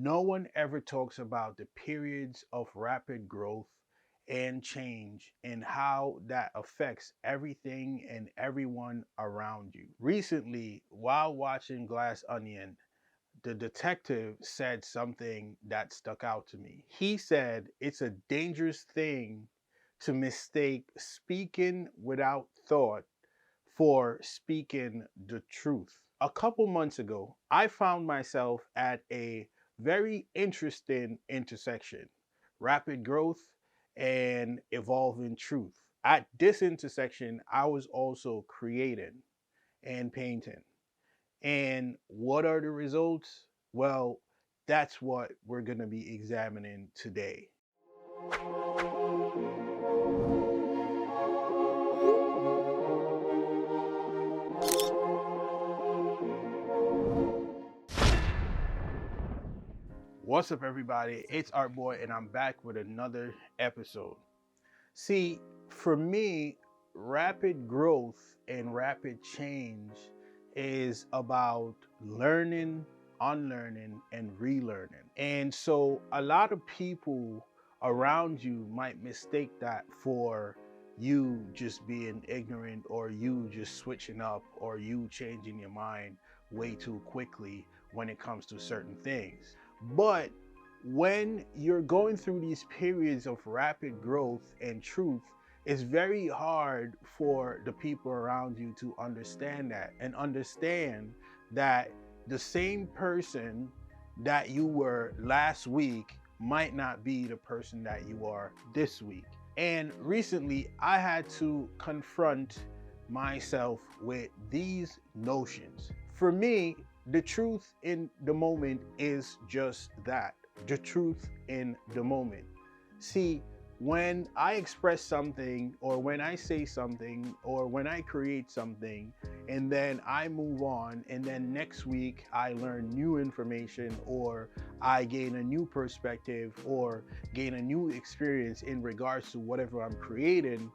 No one ever talks about the periods of rapid growth and change and how that affects everything and everyone around you. Recently, while watching Glass Onion, the detective said something that stuck out to me. He said it's a dangerous thing to mistake speaking without thought for speaking the truth. A couple months ago, I found myself at a very interesting intersection: rapid growth and evolving truth. At this intersection, I was also creating and painting. And what are the results? Well, that's what we're going to be examining today. What's up, everybody? It's Art Boy, and I'm back with another episode. See, for me, rapid growth and rapid change is about learning, unlearning, and relearning. And so, a lot of people around you might mistake that for you just being ignorant, or you just switching up, or you changing your mind way too quickly when it comes to certain things. But when you're going through these periods of rapid growth and truth, it's very hard for the people around you to understand that, and understand that the same person that you were last week might not be the person that you are this week. And recently, I had to confront myself with these notions. For me, the truth in the moment is just that: the truth in the moment. See, when I express something, or when I say something, or when I create something, and then I move on, and then next week I learn new information, or I gain a new perspective, or gain a new experience in regards to whatever I'm creating,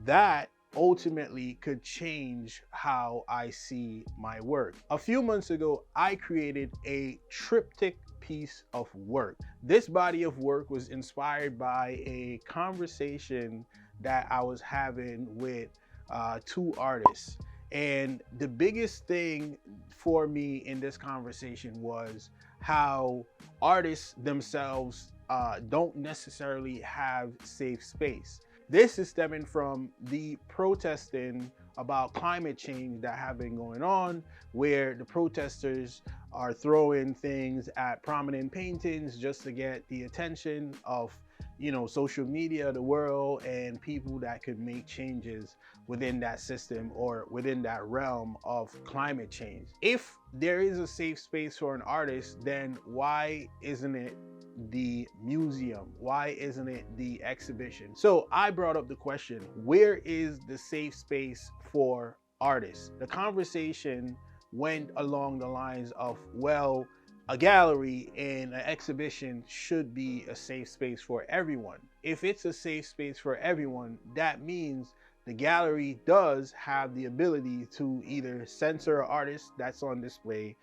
that ultimately could change how I see my work. A few months ago, I created a triptych piece of work. This body of work was inspired by a conversation that I was having with two artists. And the biggest thing for me in this conversation was how artists themselves don't necessarily have safe space. This is stemming from the protesting about climate change that have been going on, where the protesters are throwing things at prominent paintings just to get the attention of, social media, the world, and people that could make changes within that system, or within that realm of climate change. If there is a safe space for an artist, then why isn't it the museum? Why isn't it the exhibition? So I brought up the question, where is the safe space for artists? The conversation went along the lines of, well, a gallery and an exhibition should be a safe space for everyone. If it's a safe space for everyone, that means the gallery does have the ability to either censor an artist that's on display,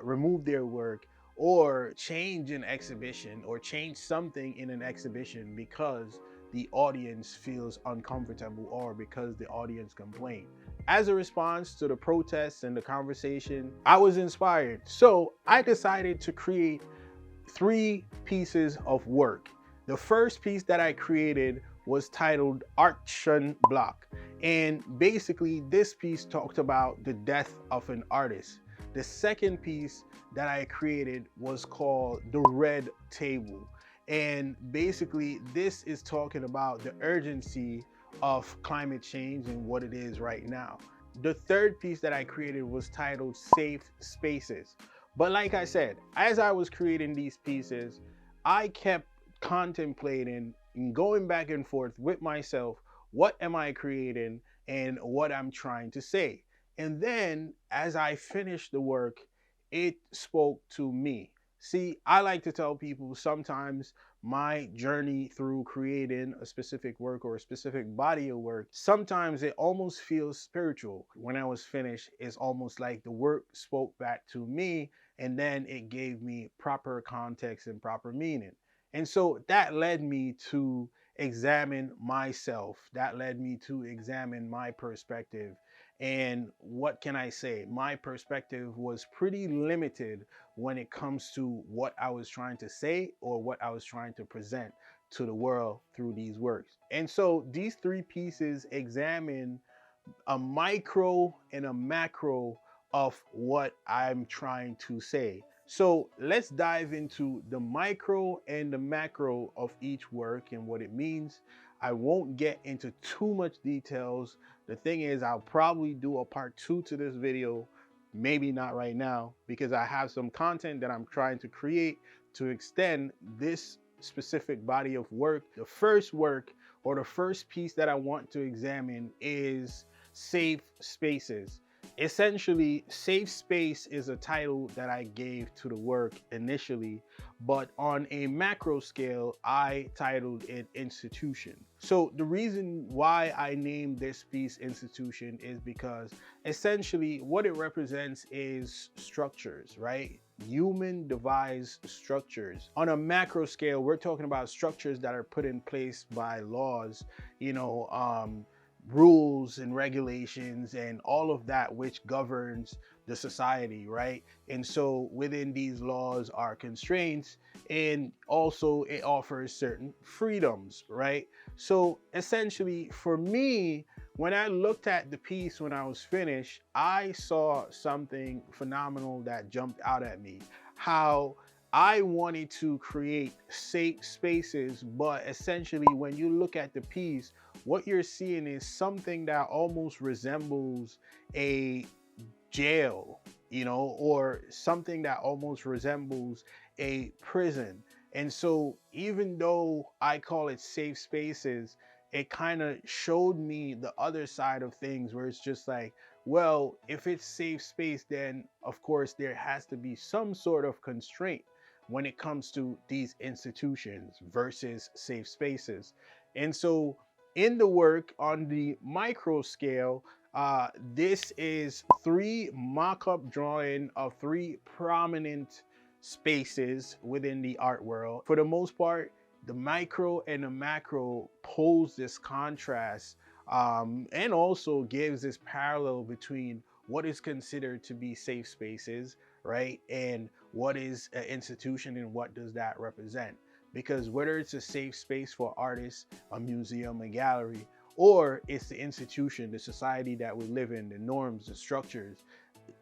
remove their work, or change an exhibition, or change something in an exhibition because the audience feels uncomfortable, or because the audience complained. As a response to the protests and the conversation, I was inspired. So I decided to create three pieces of work. The first piece that I created was titled Action Block. And basically, this piece talked about the death of an artist. The second piece that I created was called The Red Table. And basically, this is talking about the urgency of climate change and what it is right now. The third piece that I created was titled Safe Spaces. But like I said, as I was creating these pieces, I kept contemplating and going back and forth with myself: what am I creating and what I'm trying to say? And then as I finished the work, it spoke to me. See, I like to tell people sometimes my journey through creating a specific work, or a specific body of work, sometimes it almost feels spiritual. When I was finished, it's almost like the work spoke back to me and then it gave me proper context and proper meaning. And so that led me to examine myself. That led me to examine my perspective. And what can I say? My perspective was pretty limited when it comes to what I was trying to say or what I was trying to present to the world through these works. And so these three pieces examine a micro and a macro of what I'm trying to say. So let's dive into the micro and the macro of each work and what it means. I won't get into too much details. The thing is, I'll probably do a part 2 to this video, maybe not right now, because I have some content that I'm trying to create to extend this specific body of work. The first work, or the first piece that I want to examine, is safe spaces. Essentially, safe space is a title that I gave to the work initially, but on a macro scale, I titled it Institution. So the reason why I named this piece Institution is because essentially what it represents is structures, right? Human devised structures. On a macro scale, we're talking about structures that are put in place by laws, rules and regulations and all of that which governs the society, right? And so within these laws are constraints, and also it offers certain freedoms, right? So essentially for me, when I looked at the piece when I was finished, I saw something phenomenal that jumped out at me. How I wanted to create safe spaces, but essentially when you look at the piece, what you're seeing is something that almost resembles a jail, or something that almost resembles a prison. And so even though I call it safe spaces, it kind of showed me the other side of things where it's just like, well, if it's safe space, then of course there has to be some sort of constraint when it comes to these institutions versus safe spaces. And so in the work on the micro scale, this is three mock-up drawing of three prominent spaces within the art world. For the most part, the micro and the macro pose this contrast, and also gives this parallel between what is considered to be safe spaces, right? And what is an institution and what does that represent? Because whether it's a safe space for artists, a museum, a gallery, or it's the institution, the society that we live in, the norms, the structures,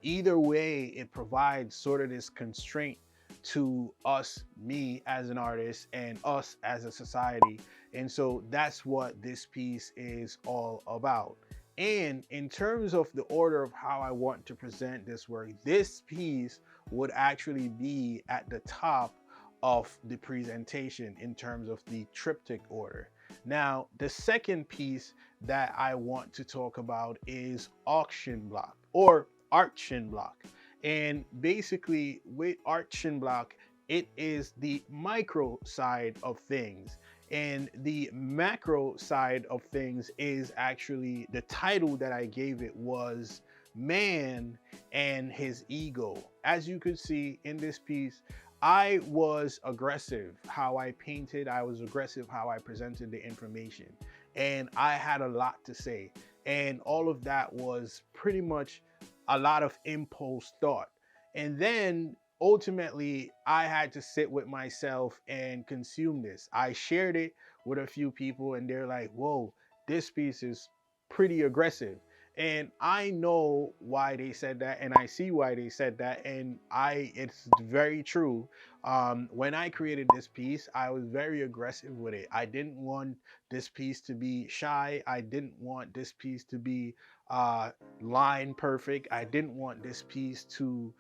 either way, it provides sort of this constraint to us, me as an artist, and us as a society. And so that's what this piece is all about. And in terms of the order of how I want to present this work, this piece would actually be at the top of the presentation in terms of the triptych order. Now, the second piece that I want to talk about is auction block or Archon block. And basically with Archon block, it is the micro side of things. And the macro side of things is actually the title that I gave it was Man and His Ego. As you could see in this piece, I was aggressive how I painted, I was aggressive how I presented the information, and I had a lot to say. And all of that was pretty much a lot of impulse thought. And then ultimately, I had to sit with myself and consume this. I shared it with a few people, and they're like, whoa, this piece is pretty aggressive. And I know why they said that, and I see why they said that, and it's very true. When I created this piece, I was very aggressive with it. I didn't want this piece to be shy. I didn't want this piece to be line perfect. I didn't want this piece to,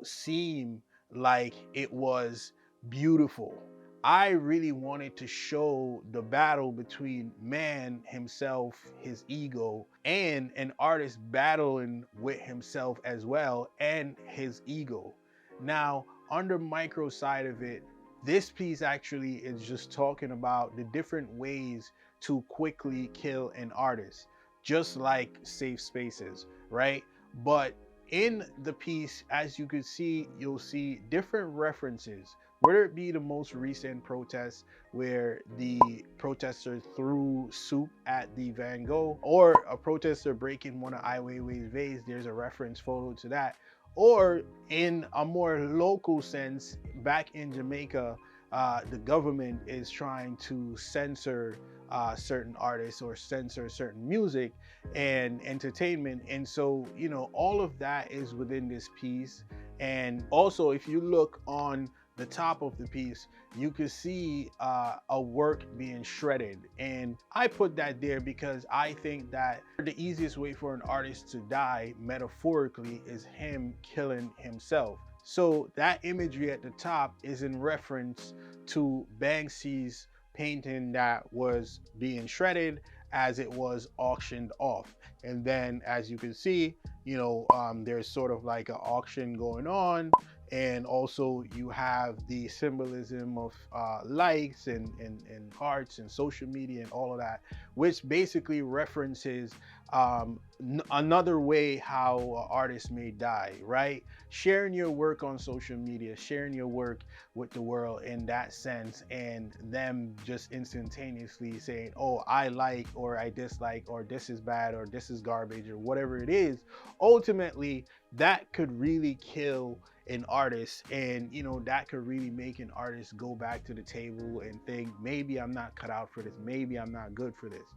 seem like it was beautiful. I really wanted to show the battle between man himself, his ego, and an artist battling with himself as well and his ego. Now, on the micro side of it, this piece actually is just talking about the different ways to quickly kill an artist, just like safe spaces, right? But In the piece, as you can see, you'll see different references, whether it be the most recent protests where the protesters threw soup at the Van Gogh, or a protester breaking one of Ai Weiwei's vase, there's a reference photo to that. Or in a more local sense, back in Jamaica, the government is trying to censor certain artists or censor certain music and entertainment. And so, all of that is within this piece. And also, if you look on the top of the piece, you can see a work being shredded. And I put that there because I think that the easiest way for an artist to die, metaphorically, is him killing himself. So that imagery at the top is in reference to Banksy's painting that was being shredded as it was auctioned off. And then, as you can see, there's sort of like an auction going on, and also you have the symbolism of likes and hearts and social media and all of that, which basically references another way how artists may die, right? Sharing your work on social media, sharing your work with the world in that sense, and them just instantaneously saying, oh, I like, or I dislike, or this is bad, or this is garbage, or whatever it is. Ultimately, that could really kill an artist, and that could really make an artist go back to the table and think, maybe I'm not cut out for this, maybe I'm not good for this.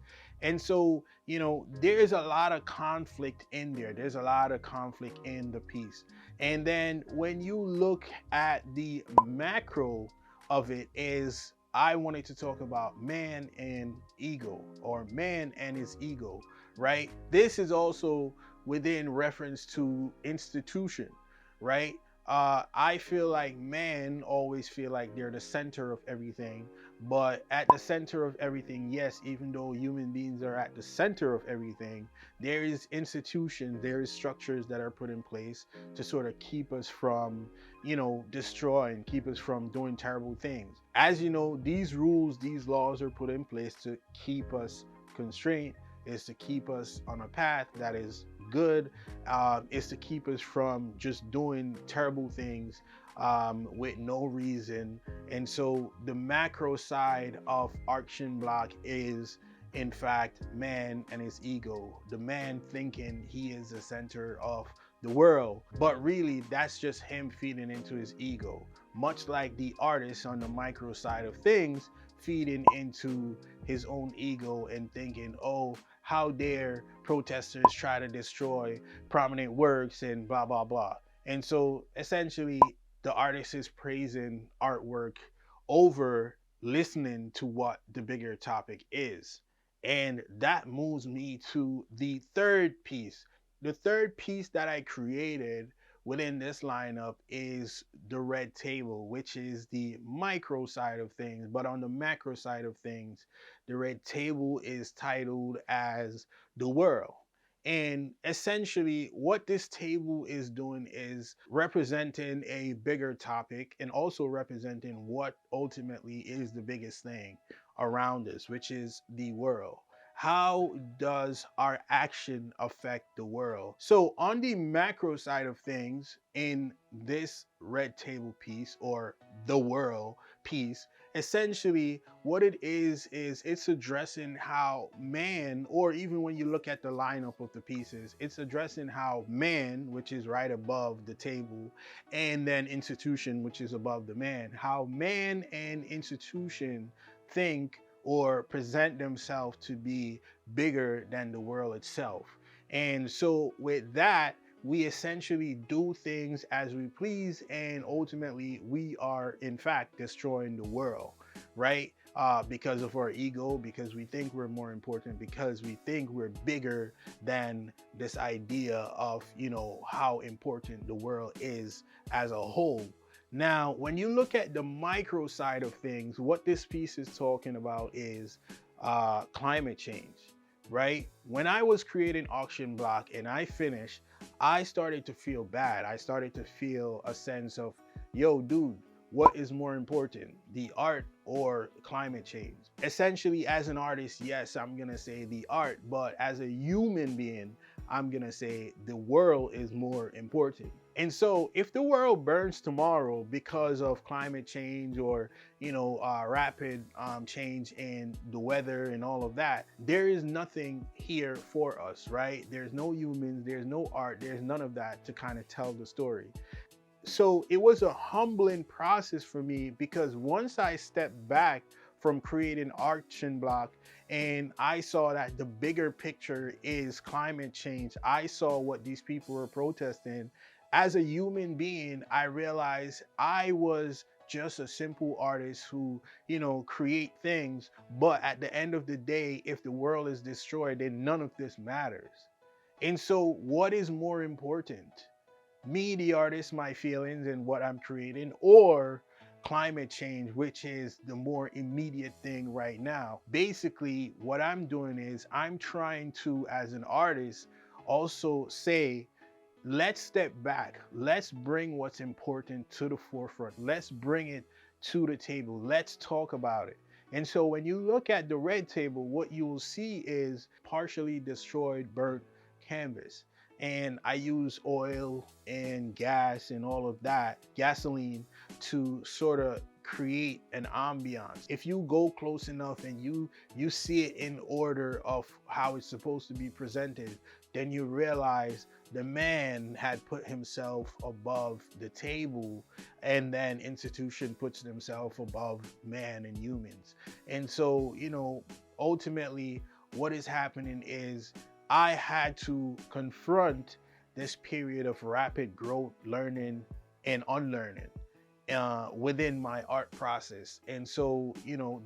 And so, there's a lot of conflict in there. There's a lot of conflict in the piece. And then when you look at the macro of it, is I wanted to talk about man and ego, or man and his ego, right? This is also within reference to institution, right? I feel like men always feel like they're the center of everything, but at the center of everything, yes, even though human beings are at the center of everything, there is institutions, there is structures that are put in place to sort of keep us from, destroying, keep us from doing terrible things. As you know, these rules, these laws are put in place to keep us constrained, is to keep us on a path that is good, is to keep us from just doing terrible things with no reason. And so the macro side of Auction Block is, in fact, man and his ego. The man thinking he is the center of the world, but really that's just him feeding into his ego. Much like the artist on the micro side of things, feeding into his own ego and thinking, oh, how dare protesters try to destroy prominent works and blah, blah, blah. And so essentially, the artist is praising artwork over listening to what the bigger topic is. And that moves me to the third piece. The third piece that I created within this lineup is the red table, which is the micro side of things. But on the macro side of things, the red table is titled as the world. And essentially, what this table is doing is representing a bigger topic and also representing what ultimately is the biggest thing around us, which is the world. How does our action affect the world? So, on the macro side of things, in this red table piece, or the world piece, essentially what it is it's addressing how man, or even when you look at the lineup of the pieces, it's addressing how man, which is right above the table, and then institution, which is above the man, how man and institution think or present themselves to be bigger than the world itself. And so with that, we essentially do things as we please, and ultimately we are in fact destroying the world, right? Because of our ego, because we think we're more important, because we think we're bigger than this idea of, how important the world is as a whole. Now, when you look at the micro side of things, what this piece is talking about is climate change, right? When I was creating Auction Block and I finished, I started to feel bad. I started to feel a sense of, yo, dude, what is more important, the art or climate change? Essentially, as an artist, yes, I'm gonna say the art, but as a human being, I'm gonna say the world is more important. And so if the world burns tomorrow because of climate change or rapid change in the weather and all of that, there is nothing here for us, right? There's no humans, there's no art, there's none of that to kind of tell the story. So it was a humbling process for me, because once I stepped back from creating Action Block and I saw that the bigger picture is climate change, I saw what these people were protesting. As a human being, I realized I was just a simple artist who, create things. But at the end of the day, if the world is destroyed, then none of this matters. And so, what is more important? Me, the artist, my feelings and what I'm creating, or climate change, which is the more immediate thing right now. Basically, what I'm doing is I'm trying to, as an artist, also say, let's step back. Let's bring what's important to the forefront. Let's bring it to the table. Let's talk about it. And so when you look at the red table, what you will see is partially destroyed, burnt canvas. And I use oil and gas and all of that, gasoline, to sort of create an ambiance. If you go close enough and you see it in order of how it's supposed to be presented, then you realize the man had put himself above the table, and then institution puts themselves above man and humans. And so, ultimately what is happening is I had to confront this period of rapid growth, learning and unlearning within my art process. And so,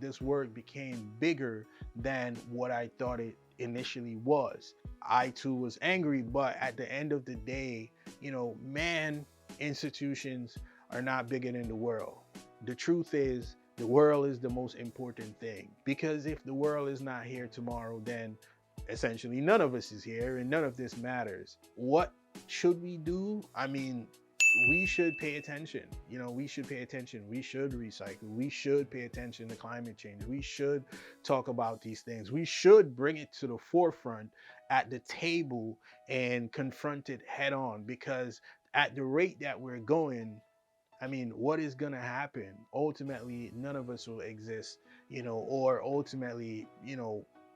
this work became bigger than what I thought it initially was. I too was angry, but at the end of the day, man, institutions are not bigger than the world. The truth is, the world is the most important thing, because if the world is not here tomorrow, then essentially none of us is here and none of this matters. What should we do? I mean, we should pay attention. We should pay attention. We should recycle. We should pay attention to climate change. We should talk about these things. We should bring it to the forefront at the table and confront it head on, because at the rate that we're going, I mean, what is going to happen? Ultimately, none of us will exist, or ultimately,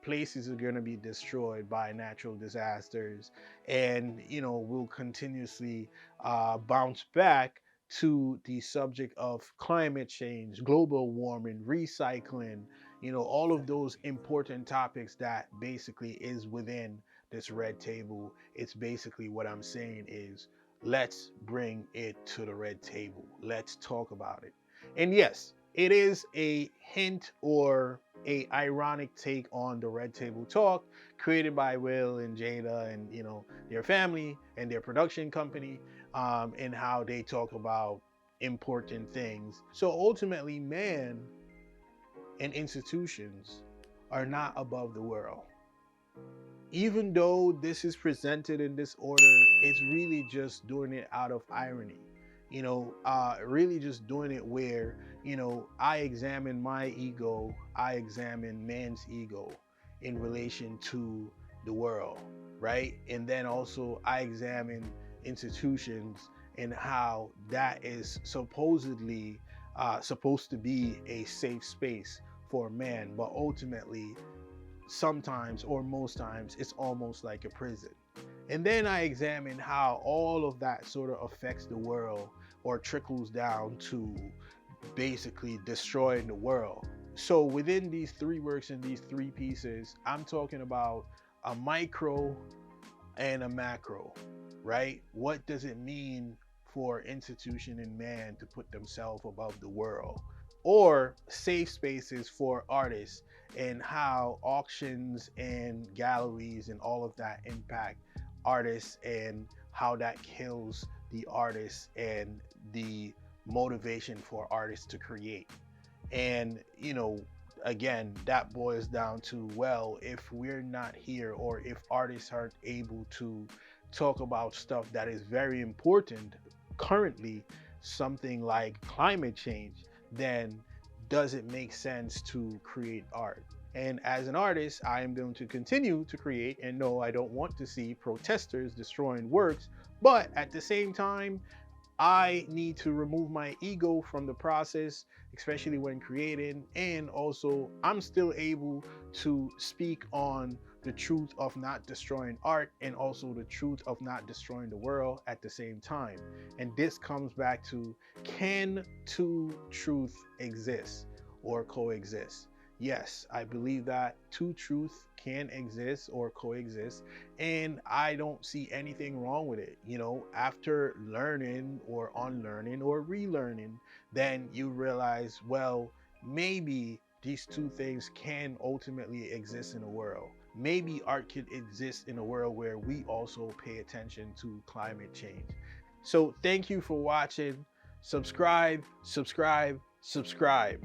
places are going to be destroyed by natural disasters, and we'll continuously bounce back to the subject of climate change, global warming, recycling, all of those important topics that basically is within this red table. It's basically what I'm saying is, let's bring it to the red table. Let's talk about it. And yes, it is a hint or a ironic take on the Red Table Talk, created by Will and Jada and their family and their production company, and how they talk about important things. So ultimately, man and institutions are not above the world. Even though this is presented in this order, it's really just doing it out of irony. Really just doing it where, I examine my ego, I examine man's ego in relation to the world, right? And then also I examine institutions and how that is supposedly supposed to be a safe space for man, but ultimately sometimes or most times it's almost like a prison. And then I examine how all of that sort of affects the world or trickles down to basically destroying the world. So within these three works and these three pieces, I'm talking about a micro and a macro, right? What does it mean for institution and man to put themselves above the world? Or safe spaces for artists, and how auctions and galleries and all of that impact artists, and how that kills the artists and the motivation for artists to create. And again, that boils down to, well, if we're not here, or if artists aren't able to talk about stuff that is very important currently, something like climate change, then does it make sense to create art? And as an artist, I am going to continue to create. And no, I don't want to see protesters destroying works. But at the same time, I need to remove my ego from the process, especially when creating. And also, I'm still able to speak on the truth of not destroying art and also the truth of not destroying the world at the same time. And this comes back to, can two truths exist or coexist? Yes, I believe that two truths can exist or coexist, and I don't see anything wrong with it. After learning or unlearning or relearning, then you realize, well, maybe these two things can ultimately exist in a world. Maybe art could exist in a world where we also pay attention to climate change. So thank you for watching. Subscribe, subscribe, subscribe.